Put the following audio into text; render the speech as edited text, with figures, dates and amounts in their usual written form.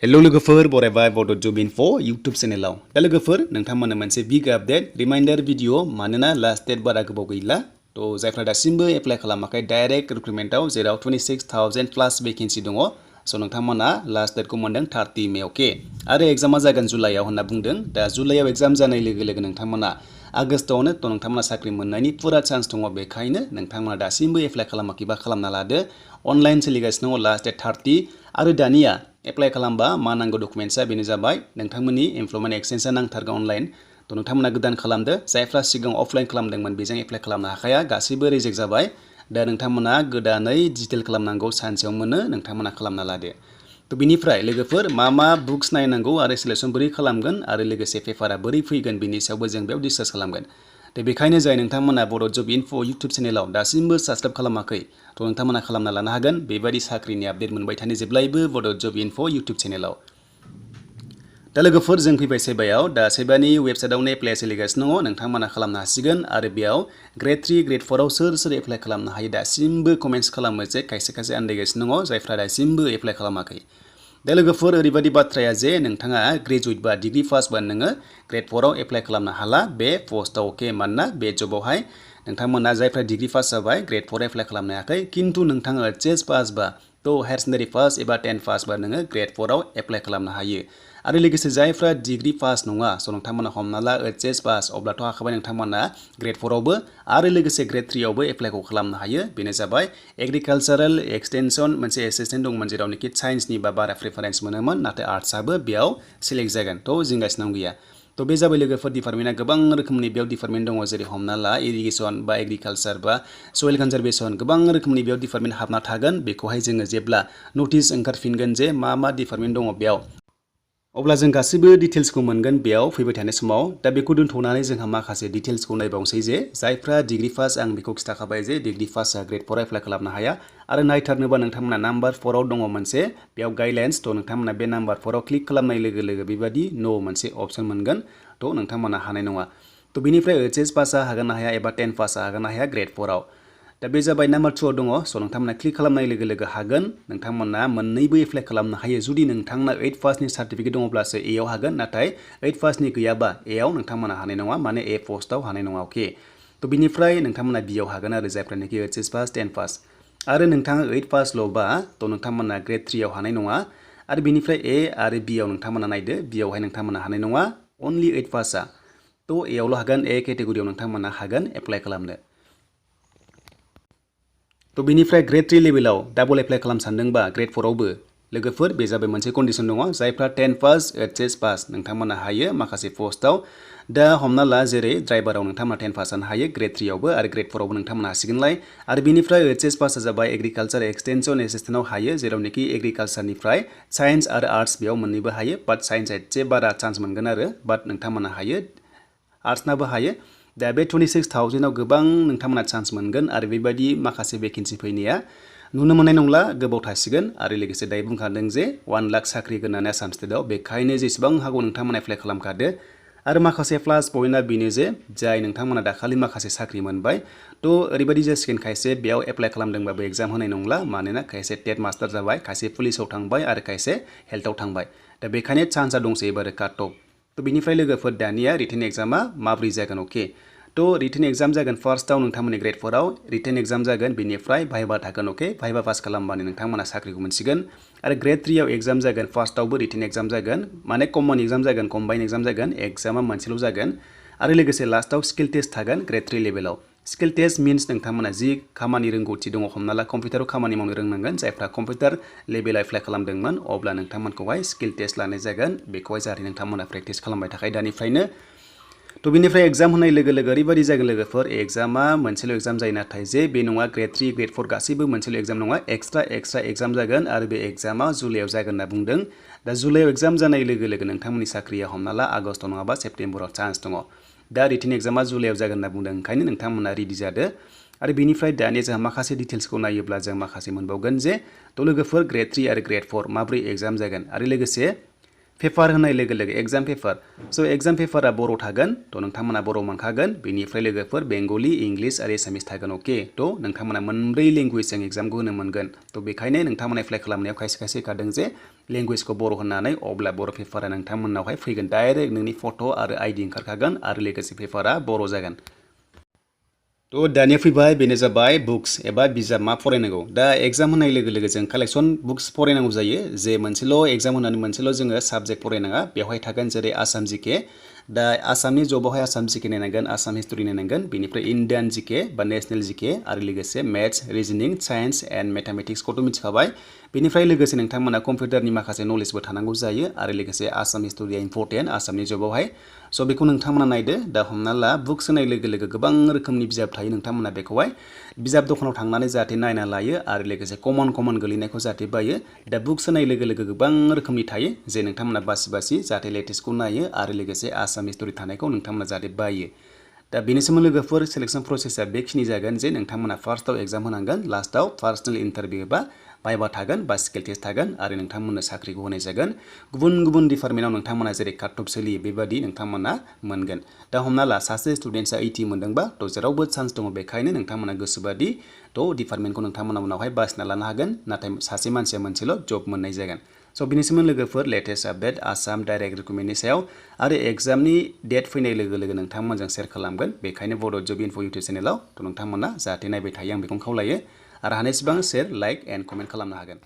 hello लोगोफोर बरायबाय बड' जब info YouTube चेनेलाव दा लोगोफोर नोंथांमोननो मोनसे बिग आपडेट रिमाइंडार भिडिअ मानोना लास्ट डेट बारा गोबाव गैला तो जायफ्रा दासिमबो एप्लाइ खालामाखै डाइरेक्ट रिक्रुटमेन्टआव जेराव 26,000 प्लस वेकेन्सि दङ सो नोंथांमोना लास्ट डेटखौ मोनदों 30 मे अके आरो एग्जामा जागोन जुलाइआव होनना बुंदों दा जुलाइआव एग्जाम जानाय लोगो लोगो नोंथांमोना आगस्टआवनो तो नोंथांमोना साख्रि मोननायनि पुरा चान्स दङ बेखायनो नोंथांमोना दासिमबो एप्लाइ खालामाखैबा खालामना लादो अनलाइन सोलिगासिनो दङ लास्ट डेट 30 आरो दानिया एप्लाइ खालामबा मा नांगौ डकुमेन्ट्सआ बेनो जाबाय नोंथांमोननि एमप्लयमेन्ट एक्सचेन्जआ नांथारगौ अनलाइन तो नोंथांमोना गोदान खालामदो जायफ्रा सिगां अफलाइन खालामदोंमोन बेजों एप्लाइ खालामनो हाखाया गासैबो रिजेक्ट जाबाय दा नोंथांमोना गोदानै डिजिटेल खालामनांगौ सानसेयाव मोनो नोंथांमोना खालामना लादो तो बिनिफ्राय लोगोफोर मा बुक्स नायनांगौ आरो सिलेक्शन बोरै खालामगोन आरो लोगोसे पेपारा बोरै फैगोन बिनि सायावबो जों बेयाव डिसकास खालामगोन तो बेखायनो जाय नोंथांमोना बड' जब इनफो यूट्यूब चेनेलाव दासिमबो साबस्क्राइब खालामाखै तो नोंथांमोना खालामना लानो हागोन बेबायदि साख्रिनि आपडेट मोनबाय थानो जेब्लायबो बड' जब इनफो यूट्यूब चेनेलाव दा लोगोफोर जों फैबाय सेबायाव दा सेबानि वेबसाइटआवनो एप्लाइ सोलिगासिनो दङ नोंथांमोना खालामनो हासिगोन आरो बेयाव Gr.3 Gr.4 आव सोर एप्लाइ खालामनो हायो दासिमबो कमेन्ट्स खालामो जे खायसे आन्दायगासिनो दङ जायफ्रा दासिमबो एप्लाइ खालामाखै दा लोगोफोर ओरैबायदि बाथ्राया जे नोंथाङा ग्रेजुवेट बा डिग्री पास बा नोङो Gr.4 आव एप्लाइ खालामनो हाला बे पस्टआव अके मानोना बे जबावहाय नोंथांमोना जायफ्रा डिग्री पास जाबाय Gr.4 एप्लाइ खालामनो हायाखै किन्तु नोंथाङा एचएस पास बा तो हायर सेकेन्डारि पास एबा 10 पास बा नोङो Gr.4 आव एप्लाइ खालामनो हायो आरो लोगोसे जायफ्रा डिग्री पास नङा स नोंथांमोना हमना ला एचएस पास अब्लाथ' हाखाबाय नोंथांमोना Gr.4 आवबो आरो लोगोसे Gr.3 आवबो एप्लाइखौ खालामनो हायो बेनो जाबाय एग्रिकालचारेल एक्सटेनसन मोनसे एसिस्टेन्ट दंमोन जेरावनोखि साइन्सनि बा बारा प्रिफारेन्स मोनोमोन नाथाय आर्ट्सआबो बेयाव सिलेक्ट जागोन तो जिंगासिनाव गैया तो बे जाबाय लोगोफोर डिपार्टमेन्टआ गोबां रोखोमनि बेयाव डिपार्टमेन्ट दङ जेरै हमना ला इरिगेसन बा एग्रिकालचार बा सयल कनजारभेसन गोबां रोखोमनि बेयाव डिपार्टमेन्ट हाबना थागोन बेखौहाय जोङो जेब्ला नटिस ओंखारफिनगोन जे मा डिपार्टमेन्ट दङ बेयाव अब्ला जों गासैबो डिटेल्सखौ मोनगोन बेयाव फैबाय थानाय समाव दा बेखौ दोनथ'नानै जोंहा माखासे डिटेल्सखौ नायबावसै जे जायफ्रा डिग्री पास आं बेखौ खिथाखाबाय जे डिग्री पासआ Gr.4 एप्लाइ खालामनो हाया आरो नायथारनोबा नोंथांमोना नाम्बार 4 आव दङ मोनसे बेयाव गाइडलाइन्स तो नोंथांमोना बे नाम्बार 4 आव क्लिक खालामनाय लोगो लोगो बेबायदि नो मोनसे अपसन मोनगोन तो नोंथांमोना हानाय नङा तो बेनिफ्राय एचएस पासआ हागोन ना हाया एबा 10 पासआ हागोन ना हाया Gr.4 आव दा बे जाबाय नाम्बार 2 आव दङ स नोंथांमोना क्लिक खालामनाय लोगो लोगो हागोन नोंथांमोना मोननैबो एप्लाइ खालामनो हायो जुदि नोंथांना 8 पासनि सार्टिफिकेट दङब्लासो ए आव हागोन नाथाय 8 पासनि गैयाबा ए आव नोंथांमोना हानाय नङा माने ए पस्टआव हानाय नङा अके तो बिनिफ्राय नोंथांमोना बि आव हागोन आरो जायफ्रानोखि एचएस पास 10 पास आरो नोंथाङा 8 पासल'बा तो नोंथांमोना Gr.3 आव हानाय नङा आरो बिनिफ्राय ए आरो बि आव नोंथांमोना नायदो बि आवहाय नोंथांमोना हानाय नङा अनलि 8 पासआ तो ए आवल' हागोन ए केटेगरियाव नोंथांमोना हागोन एप्लाइ खालामनो तो बिनिफ्राय Gr.3 लेभेलाव डाबल एप्लाइ खालाम सानदोंबा Gr.4 आवबो लोगोफोर बे जाबाय मोनसे कन्डिशन दङ जायफ्रा 10 पास एचएस पास नोंथांमोना हायो माखासे पस्टआव दा हमना ला जेरै ड्राइभाराव नोंथांमोना 10 पासआनो हायो Gr.3 आवबो आरो Gr.4 आवबो नोंथांमोना हासिगोनलाय आरो बिनिफ्राय एचएस पासआ जाबाय एग्रिकालचार एक्सटेनसन एसिस्टेन्टआव हायो जेरावनोखि एग्रिकालचारनिफ्राय साइन्स आरो आर्ट्स बेयाव मोननैबो हायो बाट साइन्सआ एसे बारा चान्स मोनगोन आरो बाट नोंथांमोना हायो आर्ट्सनाबो हायो दा बे 26,000 आव गोबां नोंथांमोना चान्स मोनगोन आरो बेबायदि माखासे भेकेन्सि फैनाया नुनो मोननाय नंला गोबाव थासिगोन आरो लोगोसे दायो बुंखादों जे 1 लाख साख्रि होननानै आसाम स्टेटआव बेखायनो जेसेबां हागौ नोंथांमोना एप्लाइ खालामखादो आरो माखासे प्लास पइन्टआ बेनो जे जाय नोंथांमोना दाखालि माखासे साख्रि मोनबाय तो ओरैबायदि जासिगोन खायसे बेयाव एप्लाइ खालामदोंबाबो एग्जाम होनाय नंला मानोना खायसे टेट मास्टार जाबाय खायसे पुलिसाव थांबाय आरो खायसे हेल्थआव थांबाय दा बेखायनो चान्सआ दंसै एबारो काट अफ तो बिनिफ्राय लोगोफोर दानिया रिटेन एग्जामा माब्रै जागोन अके तो रिटेन एग्जाम जागोन फार्स्टआव नोंथांमोननि Gr.4 आव रिटेन एग्जाम जागोन बेनिफ्राय भाइभा थागोन अके भाइभा पास खालामबानो नोंथांमोना साख्रिखौ मोनसिगोन आरो Gr.3 आव एग्जाम जागोन फार्स्टआवबो रिटेन एग्जाम जागोन माने कमन एग्जाम जागोन कम्बाइन एग्जाम जागोन एग्जामा मोनसेल' जागोन आरो लोगोसे लास्टआव स्किल टेस्ट थागोन Gr.3 लेभेलाव स्किल टेस्ट मिन्स नोंथांमोना जि खामानि रोंगौथि दङ हमना ला कम्पिउटाराव खामानि मावनो रोंनांगोन जायफ्रा कम्पिउटार लेभेलाव एप्लाइ खालामदोंमोन अब्ला नोंथांमोनखौहाय स्किल टेस्ट लानाय जागोन बेखौहाय जाहाथे नोंथांमोना प्रेक्टिस खालामबाय थाखाय दानिफ्रायनो तो बिनिफ्राय एग्जाम होनाय लोगो लोगो ओरैबायदि जागोन लोगोफोर एग्जामा मोनसेल' एग्जाम जायो नाथाय जे बे नङा Gr.3 Gr.4 गासैबो मोनसेल' एग्जाम नङा एक्सट्रा एग्जाम जागोन आरो बे एग्जामा जुलाइआव जागोन होनना बुंदों दा जुलाइआव एग्जाम जानाय लोगो लोगो नोंथांमोननि साख्रिया हमना ला आगस्ट नङाबा सेप्तेम्बराव चान्स दङ दा रिटेन एग्जामा जुलाइआव जागोन होनना बुंदों ओंखायनो नोंथांमोना रेडि जादो आरो बेनिफ्राय दानिया जोंहा माखासे डिटेल्सखौ नायोब्ला जों माखासे मोनबावगोन जे तो लोगोफोर Gr.3 आरो Gr.4 माब्रै एग्जाम जागोन आरो लोगोसे पेपार होनाय लोगो लोगो एग्जाम पेपार स' एग्जाम पेपारा बर' थागोन थ' नोंथांमोना बर' मोनखागोन बेनिफ्राय लोगोफोर बेंगलि इंलिश आरो एसामिस थागोन अके थ' नोंथांमोना मोनब्रै लेंगुवेजजों एग्जामखौ होनो मोनगोन थ' बेखायनो नोंथांमोना एप्लाइ खालामनायाव खायसे खायसे होखादों जे लेंगुवेजखौ बर' होननानै अब्ला बर' पेपारा नोंथांमोननावहाय फैगोन डाइरेक्ट नोंनि फट' आरो आइडि ओंखारखागोन आरो लोगोसे पेपारा बर' जागोन थ' दानिया फैबाय बेनो जाबाय बुक्स एबा बिजाब मा फरायनांगौ दा एग्जाम होनाय लोगो लोगो जों कालेक्सन बुक्स फरायनांगौ जायो जे मोनसेल' एग्जाम होनानै मोनसेल' जोङो साबजेक्ट फरायनाङा बेवहाय थागोन जेरै आसाम जिके दा आसामनि जबावहाय आसाम जिके नायनांगोन आसाम हिस्टरि नायनांगोन बेनिफ्राय इण्डियान जिके बा नेसनेल जिके आरो लोगोसे मेथ्स रिजनिं साइन्स एन्ड मेथामेटिक्सखौथ' मिथिखाबाय बेनिफ्राय लोगोसे नोंथांमोना कम्पिउटारनि माखासे नलेजबो थानांगौ जायो आरो लोगोसे आसाम हिस्टरिया इम्परटेन्ट आसामनि जबावहाय स' बेखौ नोंथांमोना नायदो दा हमना ला बुक्स होनाय लोगो लोगो गोबां रोखोमनि बिजाब थायो नोंथांमोना बेखौहाय बिजाब दखानाव थांनानै जाहाथे नायना लायो आरो लोगोसे कमन गोलैनायखौ जाहाथे बायो दा बुक्स होनाय लोगो लोगो गोबां रोखोमनि थायो जे नोंथांमोना बासि जाहाथे लेटेस्टखौ नायो आरो लोगोसे आसाम हिस्टरि थानायखौ नोंथांमोना जाहाथे बायो दा बेनि सोमोन्दै लोगोफोर सेलेक्सन प्रसेसा बेखिनि जागोन जे नोंथांमोना फार्स्टआव एग्जाम होनांगोन लास्टआव पार्सनेल इन्टारभिउ बा भाइभा थागोन बा स्किल टेस्ट थागोन आरो नोंथांमोननो साख्रिखौ होनाय जागोन गुबुन गुबुन डिपार्टमेन्टआव नोंथांमोना जेरै काटअफ सोलियो बेबादि नोंथांमोना मोनगोन दा हमना ला सासे स्टुडेन्टआ 80 मोनदोंबा थ' जेरावबो चान्स दङ बेखायनो नोंथांमोना गोसोबादि थ' डिपार्टमेन्टखौ नोंथांमोना उनावहाय बासिना लानो हागोन नाथाय सासे मानसिया मोनसेल' जब मोननाय जागोन स' बिनि सोमोन्दै लोगोफोर लेटेस्ट आपडेट आसाम डाइरेक्ट रिक्रुटमेन्टनि सायाव आरो एग्जामनि डेट फैनाय लोगो लोगो नोंथांमोनजों शेयार खालामगोन बेखायनो बड' जब इनफो इउटुब चेनेलाव थ' नोंथांमोना जाहाथे नायबाय थायो आं बेखौनो खावलायो आरो हानायसिबां शेयार लाइक एन्ड कमेन्ट खालामनो हागोन